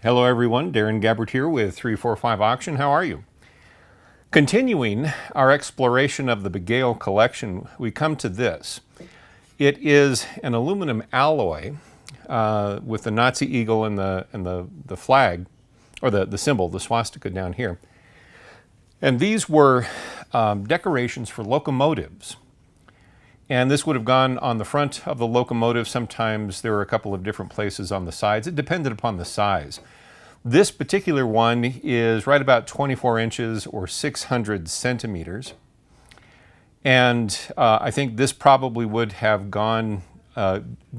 Hello everyone, Darren Gabbert here with 345 Auction. How are you? Continuing our exploration of the Bagale collection, we come to this. It is an aluminum alloy with the Nazi eagle and the flag, or the symbol, the swastika down here. And these were decorations for locomotives. And this would have gone on the front of the locomotive. Sometimes there were a couple of different places on the sides. It depended upon the size. This particular one is right about 24 inches or 600 centimeters. And I think this probably would have gone,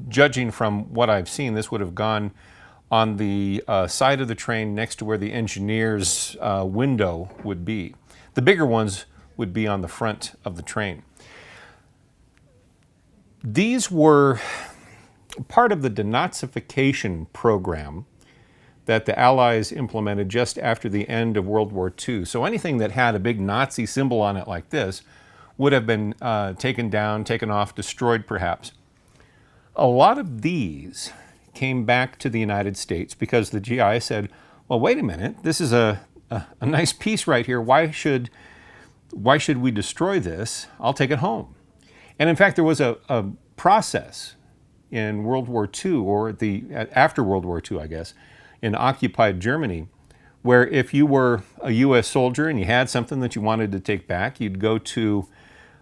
judging from what I've seen, this would have gone on the side of the train next to where the engineer's window would be. The bigger ones would be on the front of the train. These were part of the denazification program that the Allies implemented just after the end of World War II. So anything that had a big Nazi symbol on it like this would have been taken down, taken off, destroyed perhaps. A lot of these came back to the United States because the GI said, well, wait a minute, this is a nice piece right here. Why should we destroy this? I'll take it home. And in fact, there was a process in World War II, or after World War II, I guess, in occupied Germany, where if you were a U.S. soldier and you had something that you wanted to take back, you'd go to,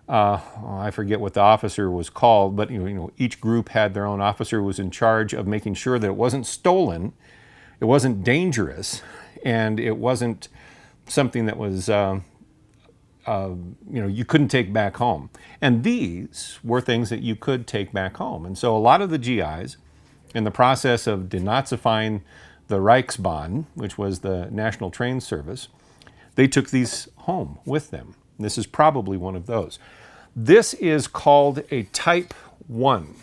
I forget what the officer was called, but each group had their own officer who was in charge of making sure that it wasn't stolen, it wasn't dangerous, and it wasn't something that was you couldn't take back home. And these were things that you could take back home. And so a lot of the GIs, in the process of denazifying the Reichsbahn, which was the National Train Service, they took these home with them. This is probably one of those. This is called a Type 1.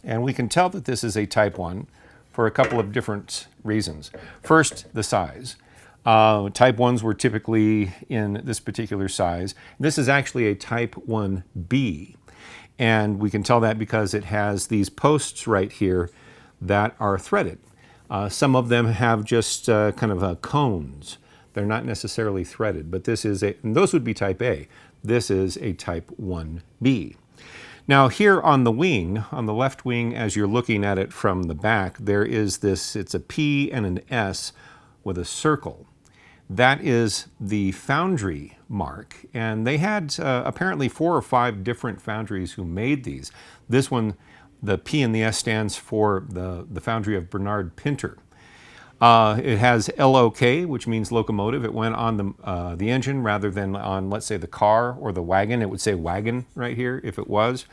And we can tell that this is a Type 1 for a couple of different reasons. First, the size. Type 1s were typically in this particular size. This is actually a Type 1B. And we can tell that because it has these posts right here that are threaded. Some of them have just kind of cones. They're not necessarily threaded, but this is and those would be Type A. This is a Type 1B. Now here on the wing, on the left wing, as you're looking at it from the back, there is this, it's a P and an S with a circle. That is the foundry mark, and they had apparently 4 or 5 different foundries who made these. This one, the P and the S, stands for the foundry of Bernard Pinter. It has LOK, which means locomotive. It went on the engine rather than on, let's say, the car or the wagon. It would say wagon right here if it was.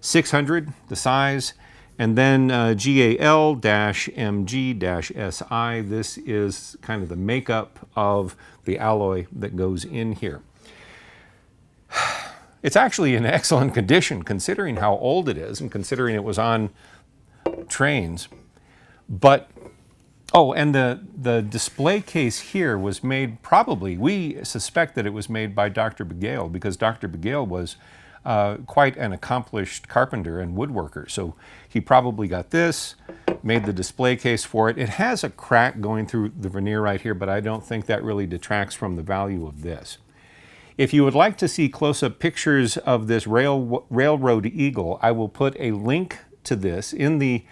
600, the size. And then GAL-MG-SI, this is kind of the makeup of the alloy that goes in here. It's actually in excellent condition considering how old it is and considering it was on trains. But, oh, and the display case here was made probably, we suspect that it was made by Dr. Bagale, because Dr. Bagale was quite an accomplished carpenter and woodworker. So he probably got this, made the display case for it. It has a crack going through the veneer right here, but I don't think that really detracts from the value of this. If you would like to see close-up pictures of this Railroad Eagle, I will put a link to this in the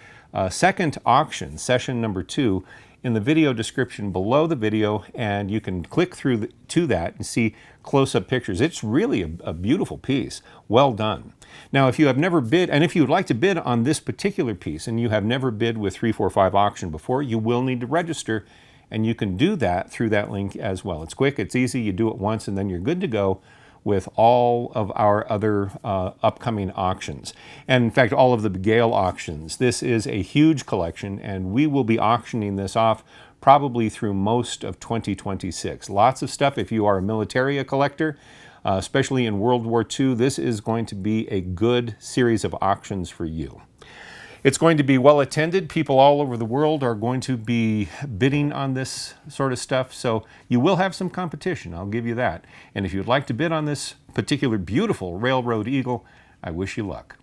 second auction, session number 2, in the video description below the video, and you can click through to that and see close-up pictures. It's really a beautiful piece. Well done. Now, if you have never bid, and if you would like to bid on this particular piece and you have never bid with 345 Auction before, you will need to register, and you can do that through that link as well. It's quick, it's easy, you do it once, and then you're good to go with all of our other upcoming auctions. And in fact, all of the Bagale auctions. This is a huge collection, and we will be auctioning this off probably through most of 2026. Lots of stuff if you are a militaria collector, especially in World War II. This is going to be a good series of auctions for you. It's going to be well attended. People all over the world are going to be bidding on this sort of stuff, so you will have some competition, I'll give you that. And if you'd like to bid on this particular beautiful Railroad Eagle, I wish you luck.